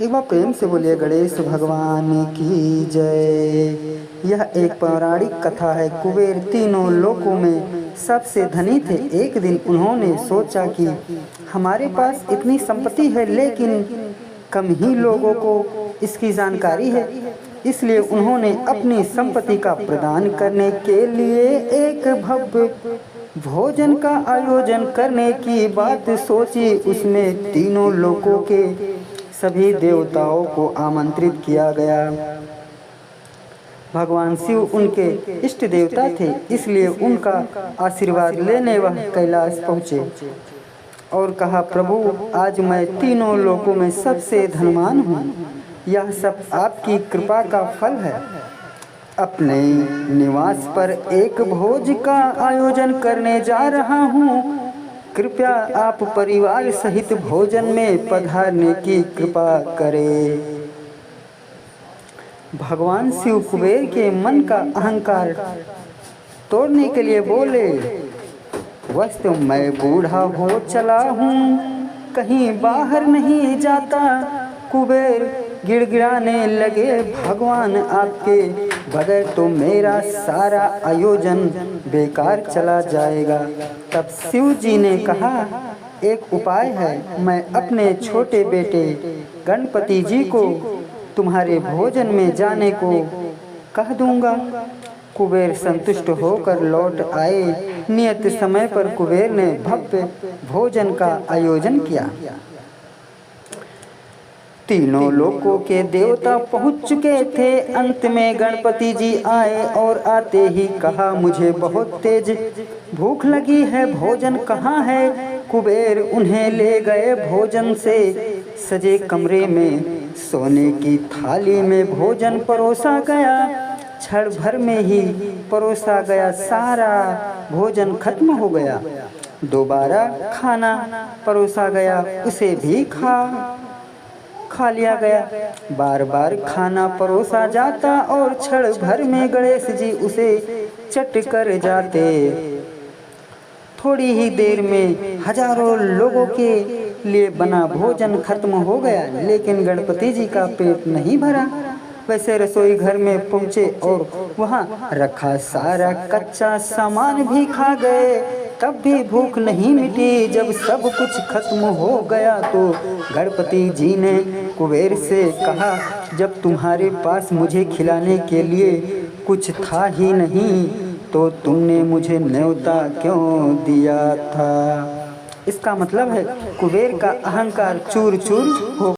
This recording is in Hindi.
एक बार प्रेम से बोलिए गणेश भगवान की जय। यह एक पौराणिक कथा है। कुबेर तीनों लोकों में सबसे धनी थे। एक दिन उन्होंने सोचा कि हमारे पास इतनी संपत्ति है, लेकिन कम ही लोगों को इसकी जानकारी है। इसलिए उन्होंने अपनी संपत्ति का प्रदान करने के लिए एक भव्य भोजन का आयोजन करने की बात सोची। उसमें तीनों लोकों के सभी देवताओं को आमंत्रित किया गया। भगवान शिव उनके इष्ट देवता थे, इसलिए उनका आशीर्वाद लेने वह कैलाश पहुँचे और कहा, प्रभु, आज मैं तीनों लोकों में सबसे धनवान हूँ। यह सब आपकी कृपा का फल है। अपने निवास पर एक भोज का आयोजन करने जा रहा हूँ। कृपया आप परिवार सहित भोजन में पधारने की कृपा करें। भगवान शिव कुबेर के मन का अहंकार तोड़ने के लिए बोले, वस्तु मैं बूढ़ा हो चला हूँ, कहीं बाहर नहीं जाता। कुबेर गिड़गिड़ाने लगे, भगवान, आपके बगैर तो मेरा सारा आयोजन बेकार चला जाएगा। तब शिव जी ने कहा, एक उपाय है। मैं अपने छोटे बेटे गणपति जी को तुम्हारे भोजन में जाने को कह दूंगा। कुबेर संतुष्ट होकर लौट आए। नियत समय पर कुबेर ने भव्य भोजन का आयोजन किया। तीनों लोकों के देवता पहुंच चुके थे। अंत में गणपति जी आए और आते ही कहा, मुझे बहुत तेज भूख लगी है, भोजन कहाँ है? कुबेर उन्हें ले गए। भोजन से सजे कमरे में सोने की थाली में भोजन परोसा गया। क्षण भर में ही परोसा गया सारा भोजन खत्म हो गया। दोबारा खाना परोसा गया, उसे भी खा लिया गया। बार बार खाना परोसा जाता और क्षण भर में गणेश जी उसे चट कर जाते। थोड़ी ही देर में हजारों लोगों के लिए बना भोजन खत्म हो गया, लेकिन गणपति जी का पेट नहीं भरा। वैसे रसोई घर में पहुँचे और वहाँ रखा सारा कच्चा सामान भी खा गए, तब भी भूख नहीं मिटी। जब सब कुछ खत्म हो गया तो गणपति जी ने कुबेर से कहा, जब तुम्हारे पास मुझे खिलाने के लिए कुछ था ही नहीं तो तुमने मुझे न्योता क्यों दिया था? इसका मतलब है कुबेर का अहंकार चूर चूर हो